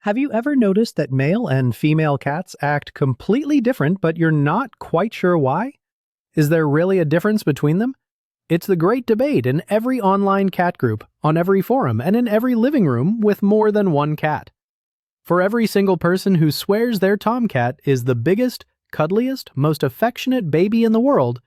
Have you ever noticed that male and female cats act completely different, but you're not quite sure why? Is there really a difference between them? It's the great debate in every online cat group, on every forum, and in every living room with more than one cat. For every single person who swears their tomcat is the biggest, cuddliest, most affectionate baby in the world,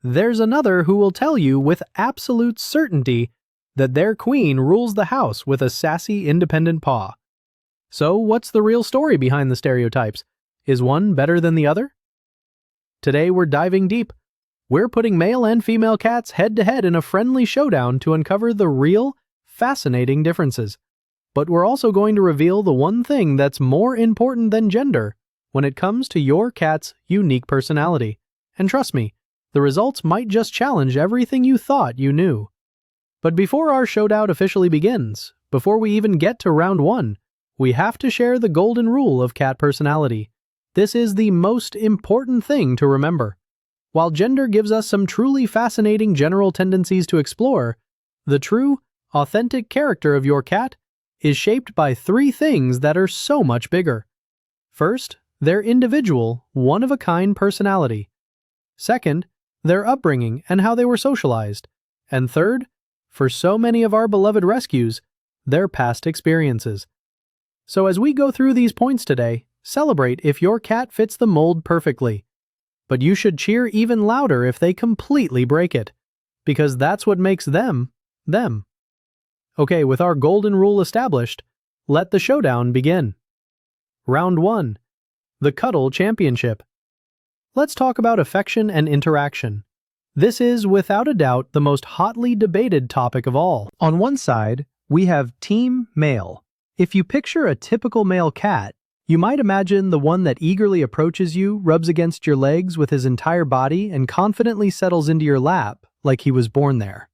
there's another who will tell you with absolute certainty that their queen rules the house with a sassy, independent paw. So, what's the real story behind the stereotypes? Is one better than the other? Today we're diving deep. We're putting male and female cats head-to-head in a friendly showdown to uncover the real, fascinating differences. But we're also going to reveal the one thing that's more important than gender when it comes to your cat's unique personality. And trust me, the results might just challenge everything you thought you knew. But before our showdown officially begins, before we even get to round one, we have to share the golden rule of cat personality. This is the most important thing to remember. While gender gives us some truly fascinating general tendencies to explore, the true, authentic character of your cat is shaped by three things that are so much bigger. First, their individual, one-of-a-kind personality. Second, their upbringing and how they were socialized. And third, for so many of our beloved rescues, their past experiences. So as we go through these points today, celebrate if your cat fits the mold perfectly. But you should cheer even louder if they completely break it, because that's what makes them, them. Okay, with our golden rule established, let the showdown begin. Round 1. The Cuddle Championship. Let's talk about affection and interaction. This is, without a doubt, the most hotly debated topic of all. On one side, we have Team Male. If you picture a typical male cat, you might imagine the one that eagerly approaches you, rubs against your legs with his entire body, and confidently settles into your lap like he was born there.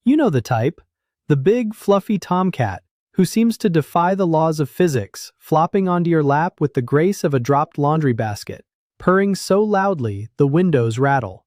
You know the type, the big, fluffy tomcat who seems to defy the laws of physics, flopping onto your lap with the grace of a dropped laundry basket, purring so loudly the windows rattle.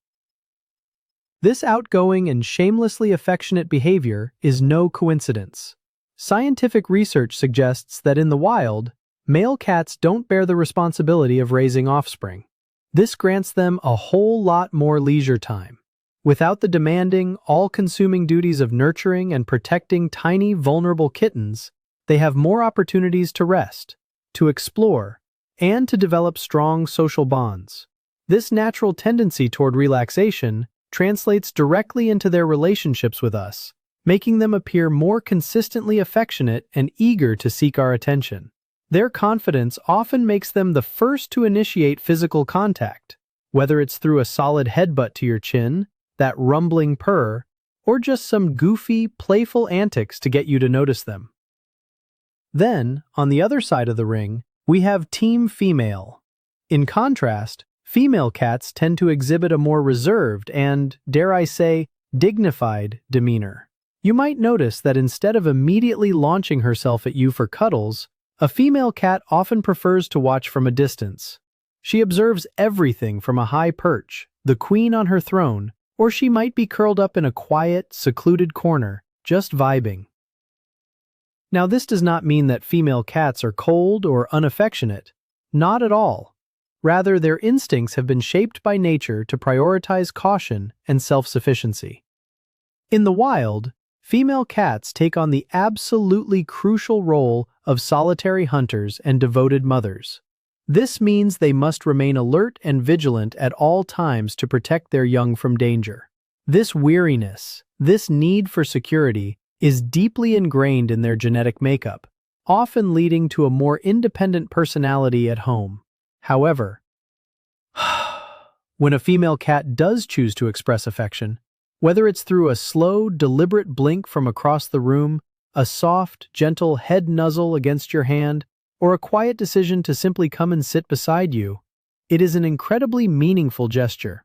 This outgoing and shamelessly affectionate behavior is no coincidence. Scientific research suggests that in the wild, male cats don't bear the responsibility of raising offspring. This grants them a whole lot more leisure time. Without the demanding, all-consuming duties of nurturing and protecting tiny, vulnerable kittens, they have more opportunities to rest, to explore, and to develop strong social bonds. This natural tendency toward relaxation translates directly into their relationships with us, making them appear more consistently affectionate and eager to seek our attention. Their confidence often makes them the first to initiate physical contact, whether it's through a solid headbutt to your chin, that rumbling purr, or just some goofy, playful antics to get you to notice them. Then, on the other side of the ring, we have Team Female. In contrast, female cats tend to exhibit a more reserved and, dare I say, dignified demeanor. You might notice that instead of immediately launching herself at you for cuddles, a female cat often prefers to watch from a distance. She observes everything from a high perch, the queen on her throne, or she might be curled up in a quiet, secluded corner, just vibing. Now, this does not mean that female cats are cold or unaffectionate. Not at all. Rather, their instincts have been shaped by nature to prioritize caution and self-sufficiency. In the wild, female cats take on the absolutely crucial role of solitary hunters and devoted mothers. This means they must remain alert and vigilant at all times to protect their young from danger. This weariness, this need for security, is deeply ingrained in their genetic makeup, often leading to a more independent personality at home. However, when a female cat does choose to express affection, whether it's through a slow, deliberate blink from across the room, a soft, gentle head nuzzle against your hand, or a quiet decision to simply come and sit beside you, it is an incredibly meaningful gesture.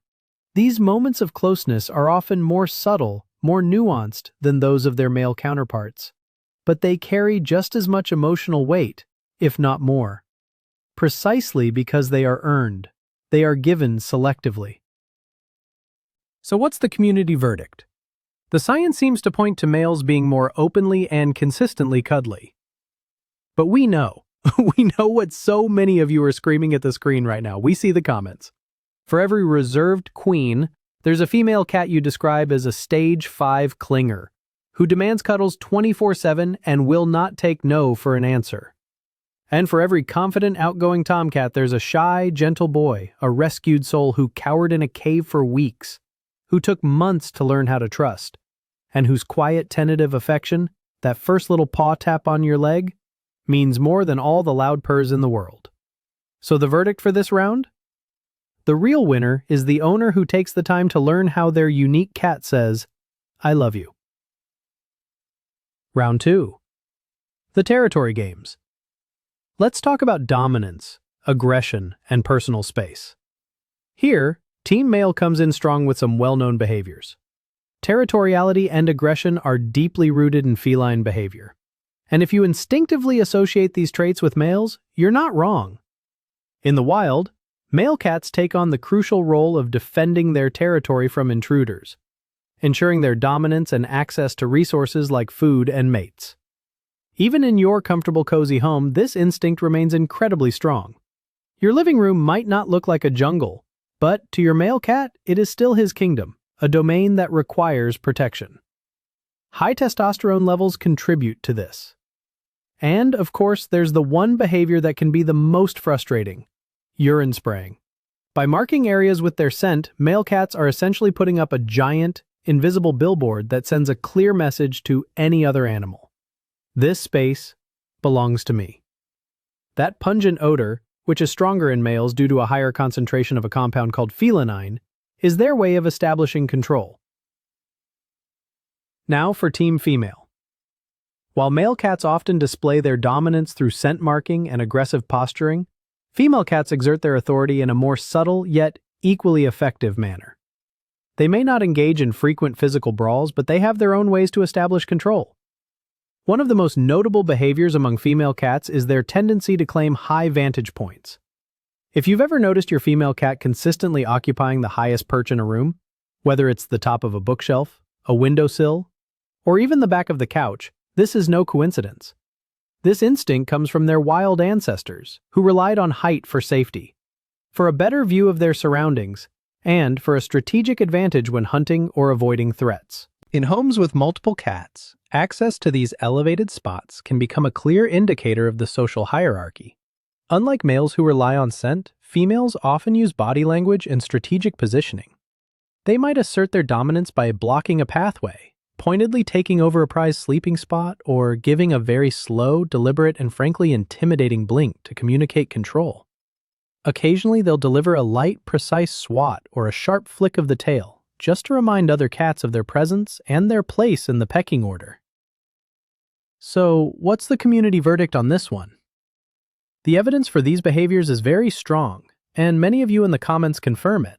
These moments of closeness are often more subtle, more nuanced than those of their male counterparts, but they carry just as much emotional weight, if not more. Precisely because they are earned, they are given selectively. So what's the community verdict? The science seems to point to males being more openly and consistently cuddly. But we know. We know what so many of you are screaming at the screen right now. We see the comments. For every reserved queen, there's a female cat you describe as a stage 5 clinger, who demands cuddles 24/7 and will not take no for an answer. And for every confident, outgoing tomcat, there's a shy, gentle boy, a rescued soul who cowered in a cave for weeks, who took months to learn how to trust, and whose quiet, tentative affection, that first little paw tap on your leg, means more than all the loud purrs in the world. So the verdict for this round? The real winner is the owner who takes the time to learn how their unique cat says, "I love you." Round 2. The territory games. Let's talk about dominance, aggression, and personal space. Here, Team Male comes in strong with some well-known behaviors. Territoriality and aggression are deeply rooted in feline behavior. And if you instinctively associate these traits with males, you're not wrong. In the wild, male cats take on the crucial role of defending their territory from intruders, ensuring their dominance and access to resources like food and mates. Even in your comfortable, cozy home, this instinct remains incredibly strong. Your living room might not look like a jungle, but to your male cat, it is still his kingdom, a domain that requires protection. High testosterone levels contribute to this. And, of course, there's the one behavior that can be the most frustrating: urine spraying. By marking areas with their scent, male cats are essentially putting up a giant, invisible billboard that sends a clear message to any other animal. This space belongs to me. That pungent odor, which is stronger in males due to a higher concentration of a compound called felinine, is their way of establishing control. Now for Team Female. While male cats often display their dominance through scent marking and aggressive posturing, female cats exert their authority in a more subtle yet equally effective manner. They may not engage in frequent physical brawls, but they have their own ways to establish control. One of the most notable behaviors among female cats is their tendency to claim high vantage points. If you've ever noticed your female cat consistently occupying the highest perch in a room, whether it's the top of a bookshelf, a windowsill, or even the back of the couch, this is no coincidence. This instinct comes from their wild ancestors, who relied on height for safety, for a better view of their surroundings, and for a strategic advantage when hunting or avoiding threats. In homes with multiple cats, access to these elevated spots can become a clear indicator of the social hierarchy. Unlike males who rely on scent, females often use body language and strategic positioning. They might assert their dominance by blocking a pathway, pointedly taking over a prized sleeping spot, or giving a very slow, deliberate, and frankly intimidating blink to communicate control. Occasionally, they'll deliver a light, precise swat or a sharp flick of the tail, just to remind other cats of their presence and their place in the pecking order. So, what's the community verdict on this one? The evidence for these behaviors is very strong, and many of you in the comments confirm it.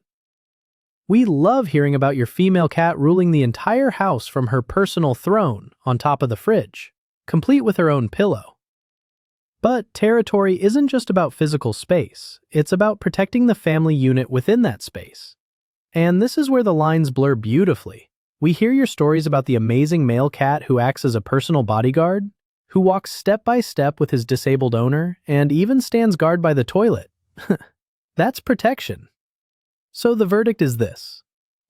We love hearing about your female cat ruling the entire house from her personal throne on top of the fridge, complete with her own pillow. But territory isn't just about physical space, it's about protecting the family unit within that space. And this is where the lines blur beautifully. We hear your stories about the amazing male cat who acts as a personal bodyguard, who walks step by step with his disabled owner, and even stands guard by the toilet. That's protection. So the verdict is this: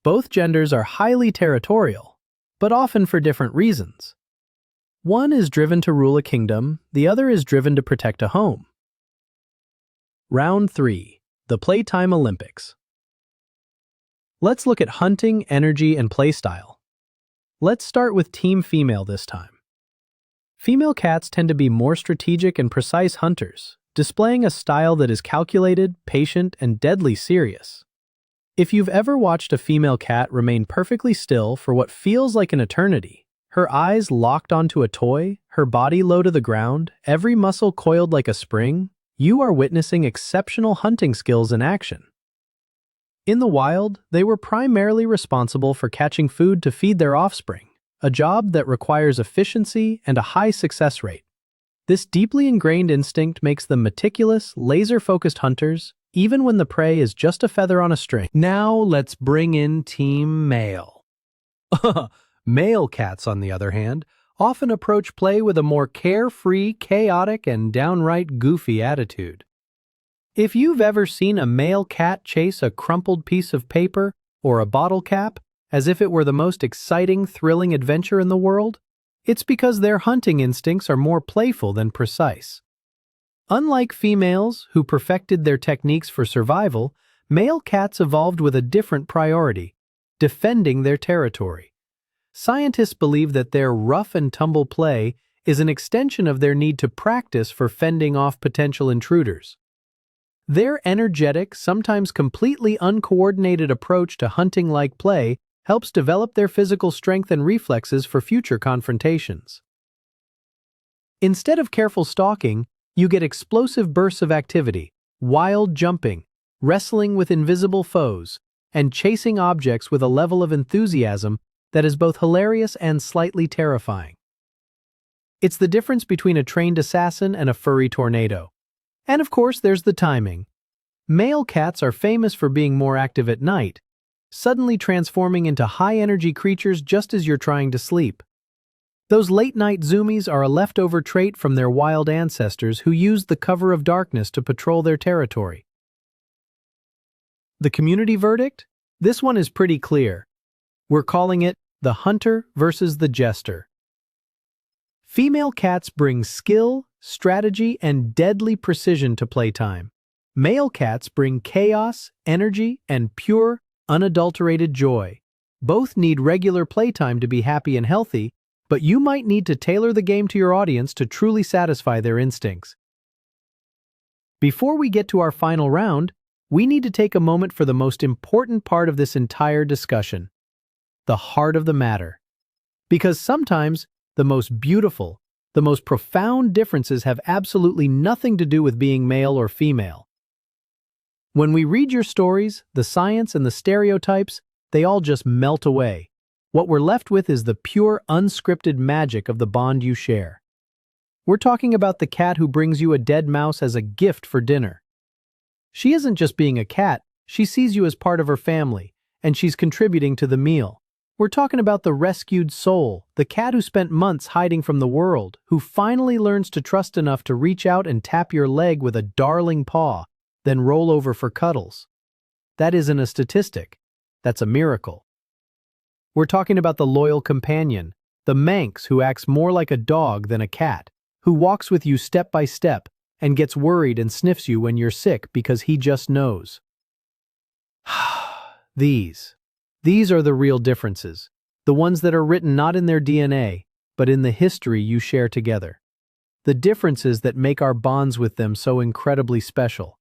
both genders are highly territorial, but often for different reasons. One is driven to rule a kingdom, the other is driven to protect a home. Round 3. The Playtime Olympics. Let's look at hunting, energy, and playstyle. Let's start with Team Female this time. Female cats tend to be more strategic and precise hunters, displaying a style that is calculated, patient, and deadly serious. If you've ever watched a female cat remain perfectly still for what feels like an eternity, her eyes locked onto a toy, her body low to the ground, every muscle coiled like a spring, you are witnessing exceptional hunting skills in action. In the wild, they were primarily responsible for catching food to feed their offspring, a job that requires efficiency and a high success rate. This deeply ingrained instinct makes them meticulous, laser-focused hunters, even when the prey is just a feather on a string. Now let's bring in Team Male. Male cats, on the other hand, often approach play with a more carefree, chaotic, and downright goofy attitude. If you've ever seen a male cat chase a crumpled piece of paper or a bottle cap as if it were the most exciting, thrilling adventure in the world, it's because their hunting instincts are more playful than precise. Unlike females who perfected their techniques for survival, male cats evolved with a different priority: defending their territory. Scientists believe that their rough-and-tumble play is an extension of their need to practice for fending off potential intruders. Their energetic, sometimes completely uncoordinated approach to hunting-like play helps develop their physical strength and reflexes for future confrontations. Instead of careful stalking, you get explosive bursts of activity, wild jumping, wrestling with invisible foes, and chasing objects with a level of enthusiasm that is both hilarious and slightly terrifying. It's the difference between a trained assassin and a furry tornado. And of course, there's the timing. Male cats are famous for being more active at night, suddenly transforming into high-energy creatures just as you're trying to sleep. Those late-night zoomies are a leftover trait from their wild ancestors who used the cover of darkness to patrol their territory. The community verdict? This one is pretty clear. We're calling it the hunter versus the jester. Female cats bring skill, strategy, and deadly precision to playtime. Male cats bring chaos, energy, and pure, unadulterated joy. Both need regular playtime to be happy and healthy, but you might need to tailor the game to your audience to truly satisfy their instincts. Before we get to our final round, we need to take a moment for the most important part of this entire discussion: the heart of the matter. Because sometimes the most beautiful, the most profound differences have absolutely nothing to do with being male or female. When we read your stories, the science and the stereotypes, they all just melt away. What we're left with is the pure, unscripted magic of the bond you share. We're talking about the cat who brings you a dead mouse as a gift for dinner. She isn't just being a cat, she sees you as part of her family, and she's contributing to the meal. We're talking about the rescued soul, the cat who spent months hiding from the world, who finally learns to trust enough to reach out and tap your leg with a darling paw, then roll over for cuddles. That isn't a statistic. That's a miracle. We're talking about the loyal companion, the Manx who acts more like a dog than a cat, who walks with you step by step and gets worried and sniffs you when you're sick because he just knows. These are the real differences, the ones that are written not in their DNA, but in the history you share together. The differences that make our bonds with them so incredibly special.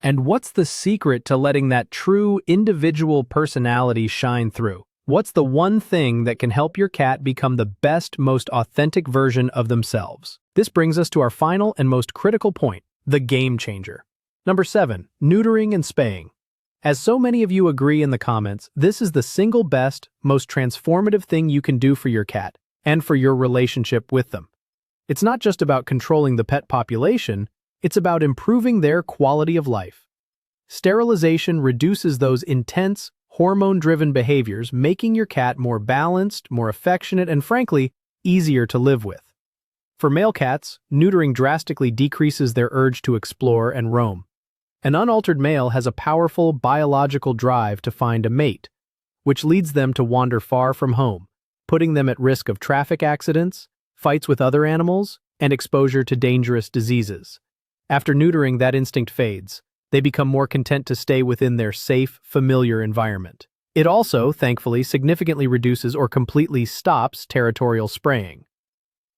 And what's the secret to letting that true individual personality shine through? What's the one thing that can help your cat become the best, most authentic version of themselves? This brings us to our final and most critical point, the game changer. Number 7, neutering and spaying. As so many of you agree in the comments, this is the single best, most transformative thing you can do for your cat and for your relationship with them. It's not just about controlling the pet population, it's about improving their quality of life. Sterilization reduces those intense, hormone-driven behaviors, making your cat more balanced, more affectionate, and frankly, easier to live with. For male cats, neutering drastically decreases their urge to explore and roam. An unaltered male has a powerful biological drive to find a mate, which leads them to wander far from home, putting them at risk of traffic accidents, fights with other animals, and exposure to dangerous diseases. After neutering, that instinct fades. They become more content to stay within their safe, familiar environment. It also, thankfully, significantly reduces or completely stops territorial spraying.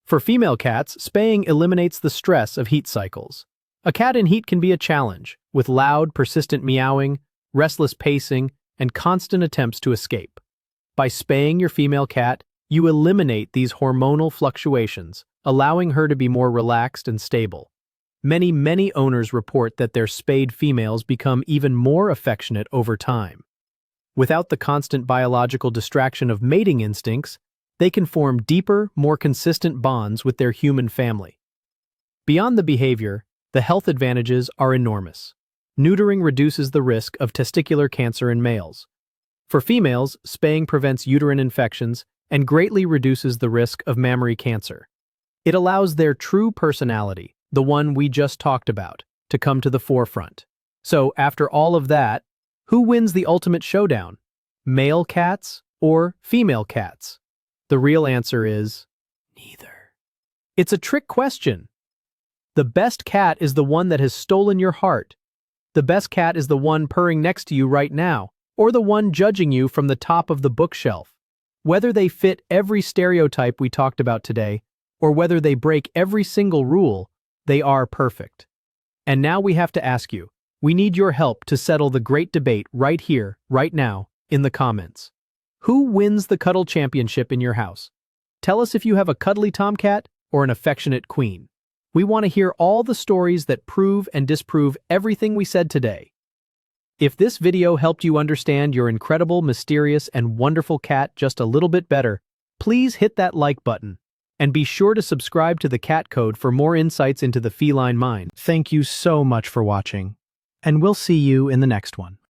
For female cats, spaying eliminates the stress of heat cycles. A cat in heat can be a challenge, with loud, persistent meowing, restless pacing, and constant attempts to escape. By spaying your female cat, you eliminate these hormonal fluctuations, allowing her to be more relaxed and stable. Many owners report that their spayed females become even more affectionate over time. Without the constant biological distraction of mating instincts, they can form deeper, more consistent bonds with their human family. Beyond the behavior, the health advantages are enormous. Neutering reduces the risk of testicular cancer in males. For females, spaying prevents uterine infections and greatly reduces the risk of mammary cancer. It allows their true personality, the one we just talked about, to come to the forefront. So, after all of that, who wins the ultimate showdown? Male cats or female cats? The real answer is neither. It's a trick question. The best cat is the one that has stolen your heart. The best cat is the one purring next to you right now, or the one judging you from the top of the bookshelf. Whether they fit every stereotype we talked about today, or whether they break every single rule, they are perfect. And now we have to ask you, we need your help to settle the great debate right here, right now, in the comments. Who wins the cuddle championship in your house? Tell us if you have a cuddly tomcat or an affectionate queen. We want to hear all the stories that prove and disprove everything we said today. If this video helped you understand your incredible, mysterious, and wonderful cat just a little bit better, please hit that like button. And be sure to subscribe to the Cat Code for more insights into the feline mind. Thank you so much for watching, and we'll see you in the next one.